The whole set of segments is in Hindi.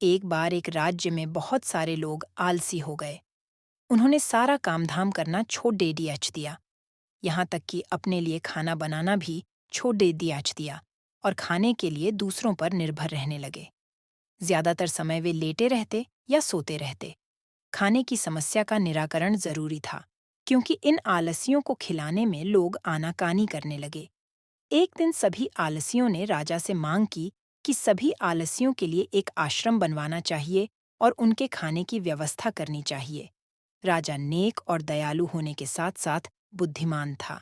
एक बार एक राज्य में बहुत सारे लोग आलसी हो गए। उन्होंने सारा कामधाम करना छोड़ दे दिया, यहाँ तक कि अपने लिए खाना बनाना भी छोड़ दे दिया और खाने के लिए दूसरों पर निर्भर रहने लगे। ज्यादातर समय वे लेटे रहते या सोते रहते। खाने की समस्या का निराकरण जरूरी था, क्योंकि इन आलसियों को खिलाने में लोग आनाकानी करने लगे। एक दिन सभी आलसियों ने राजा से मांग की कि सभी आलसियों के लिए एक आश्रम बनवाना चाहिए और उनके खाने की व्यवस्था करनी चाहिए। राजा नेक और दयालु होने के साथ साथ बुद्धिमान था।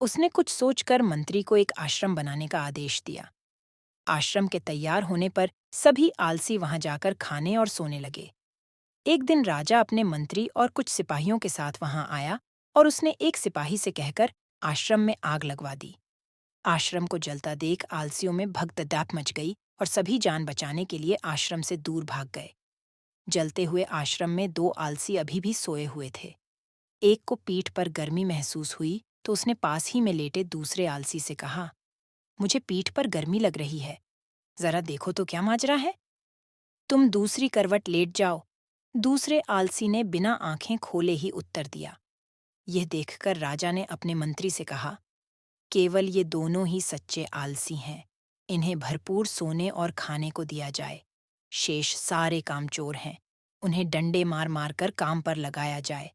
उसने कुछ सोचकर मंत्री को एक आश्रम बनाने का आदेश दिया। आश्रम के तैयार होने पर सभी आलसी वहां जाकर खाने और सोने लगे। एक दिन राजा अपने मंत्री और कुछ सिपाहियों के साथ वहां आया और उसने एक सिपाही से कहकर आश्रम में आग लगवा दी। आश्रम को जलता देख आलसियों में भगदड़ मच गई और सभी जान बचाने के लिए आश्रम से दूर भाग गए। जलते हुए आश्रम में दो आलसी अभी भी सोए हुए थे। एक को पीठ पर गर्मी महसूस हुई तो उसने पास ही में लेटे दूसरे आलसी से कहा, मुझे पीठ पर गर्मी लग रही है, जरा देखो तो क्या माजरा है। तुम दूसरी करवट लेट जाओ। दूसरे आलसी ने बिना आंखें खोले ही उत्तर दिया। यह देखकर राजा ने अपने मंत्री से कहा, केवल ये दोनों ही सच्चे आलसी हैं। इन्हें भरपूर सोने और खाने को दिया जाए। शेष सारे कामचोर हैं। उन्हें डंडे मार मार कर काम पर लगाया जाए।